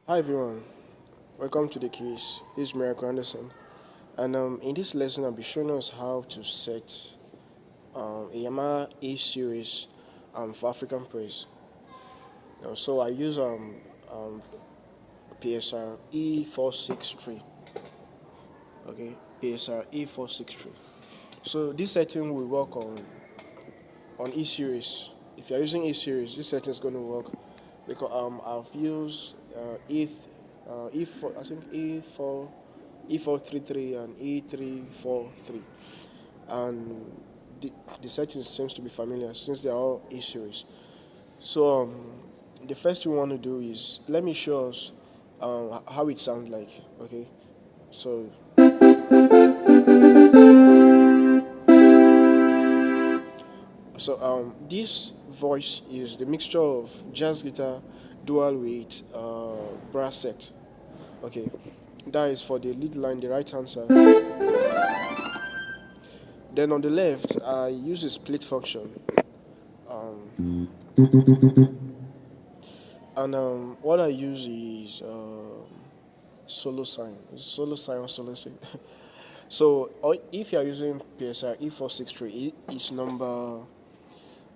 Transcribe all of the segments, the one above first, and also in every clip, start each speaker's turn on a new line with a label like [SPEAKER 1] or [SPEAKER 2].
[SPEAKER 1] Hi everyone, welcome to the Keyz. This is Miracle Anderson, and in this lesson I'll be showing us how to set a Yamaha E-series for African praise. So I use psr-E463. Okay, psr-E463. So this setting will work on E-series. If you're using E-series, this setting is going to work because I've used E4, I think E433 and E343, and the settings seems to be familiar since they are all E-series. So the first thing we want to do is let me show us how it sounds like. Okay, so this voice is the mixture of jazz guitar dual with brass set. Okay, that is for the lead line, the right hand side. Then on the left, I use a split function. Um, and what I use is solo sign or solo sign. So if you are using PSR E463, it's number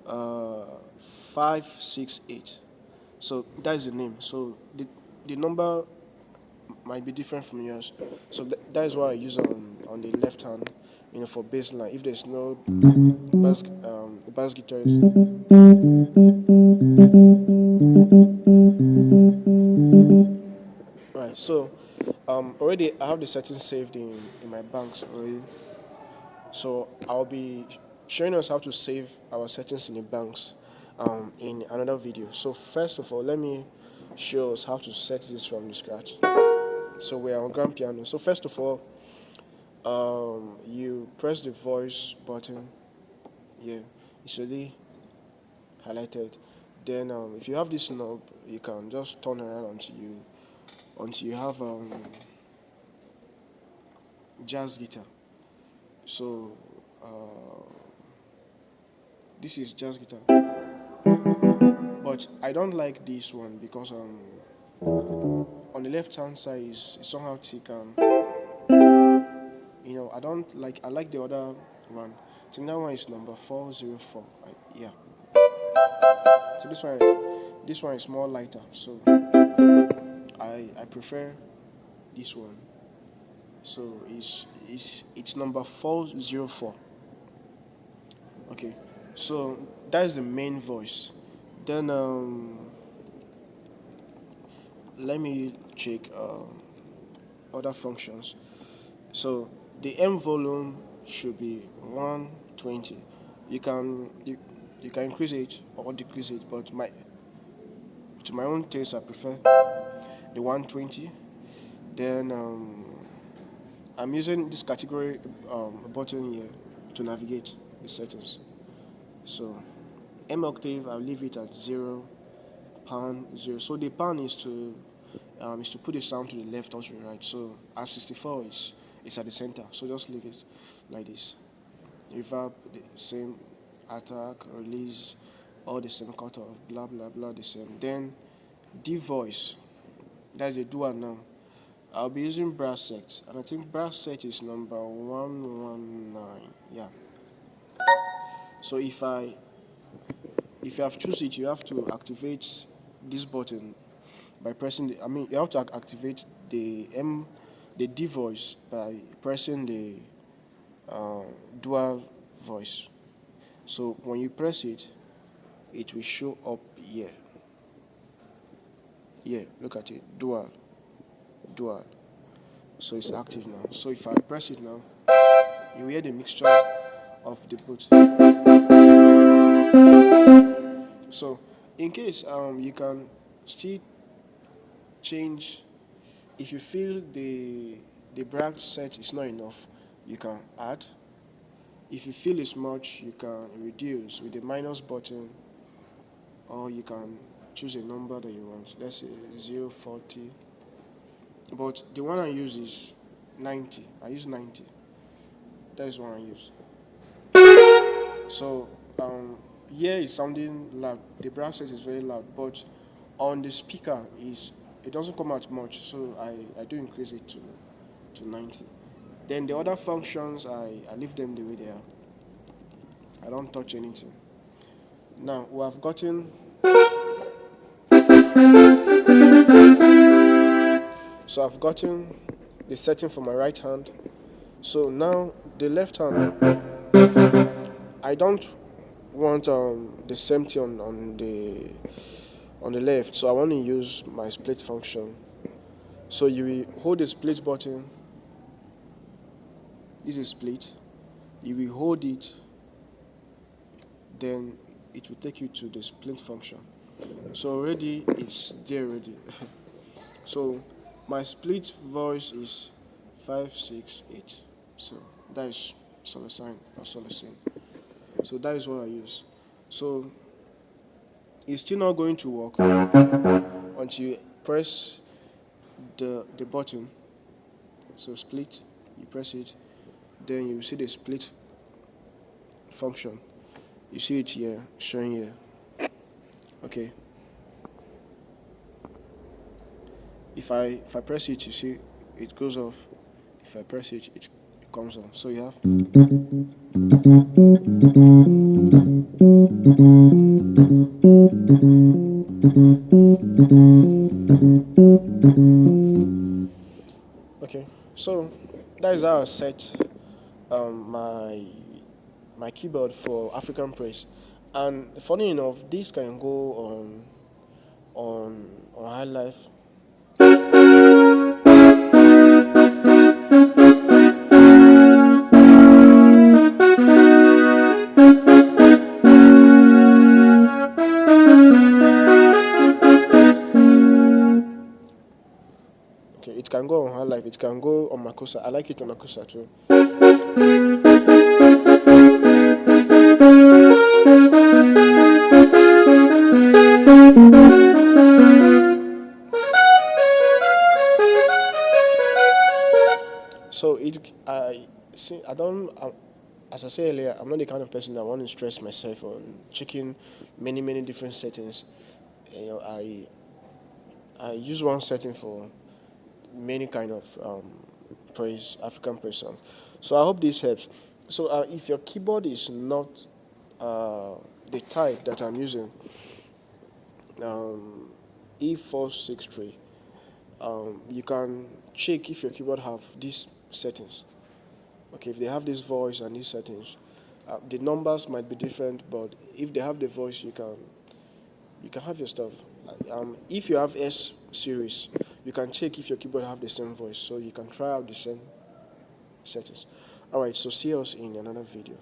[SPEAKER 1] uh, 568. So that is the name. So the number might be different from yours. So that is why I use on the left hand, for bass line. If there's no bass guitar is right. So already I have the settings saved in my banks already. So I'll be showing us how to save our settings in the banks in another video. So first of all, let me show us how to set this from the scratch. So we are on grand piano. So first of all, you press the voice button. Yeah, it's already highlighted. Then if you have this knob, you can just turn around until you have jazz guitar. So this is jazz guitar, but I don't like this one because on the left hand side is somehow thick, and I don't like. I like the other one. I think that one is number 404. Yeah. So this one is more lighter. So I prefer this one. So it's number 404. Okay. So that is the main voice. Then let me check other functions. So the M volume should be 120. You can increase it or decrease it, but to my own taste I prefer the 120. Then I'm using this category button here to navigate the settings. So M octave, I'll leave it at 0, pan 0. So the pan is to put the sound to the left or to the right. So at 64 is at the center. So just leave it like this. Reverb the same, attack, release, all the same cutoff, blah blah blah the same. Then D voice, that's a dual now. I'll be using brass set, and I think brass set is number 119. Yeah. So if you have choose it, you have to activate this button by pressing you have to activate the D voice by pressing the dual voice. So when you press it, it will show up here. Yeah, look at it, dual. So it's active now. So if I press it now, you hear the mixture of the both. So in case you can still change. If you feel the brass set is not enough, you can add. If you feel it's much, you can reduce with the minus button, or you can choose a number that you want. Let's say 040. But the one I use is 90. I use 90. That is one I use. So here is sounding loud. The brass set is very loud, but on the speaker is it doesn't come out much, so I do increase it to 90. Then the other functions, I leave them the way they are. I don't touch anything. Now we have gotten, so I've gotten the setting for my right hand. So now the left hand, I don't want the same thing on the left, so I want to use my split function. So you will hold the split button. This is split. You will hold it, then it will take you to the split function. So already it's there already. So my split voice is 568. So that is solo sign or solo sing. So that is what I use. So it's still not going to work until you press the button. So split, you press it, then you see the split function. You see it here, showing here. Okay. If I press it, you see it goes off. If I press it, it comes on. So you have. Okay, so that is how I set my keyboard for African praise. And funny enough, this can go on high life. Okay, it can go on high life. It can go on Makosa. I like it on Makosa too. So I see. I don't. As I said earlier, I'm not the kind of person that want to stress myself on checking many different settings. You know, I use one setting for many kind of praise, African praise songs. So I hope this helps. So if your keyboard is not the type that I'm using, E463, you can check if your keyboard have these settings. Okay, if they have this voice and these settings, the numbers might be different, but if they have the voice, you can have your stuff. If you have S series, you can check if your keyboard have the same voice, so you can try out the same settings. All right, so see us in another video.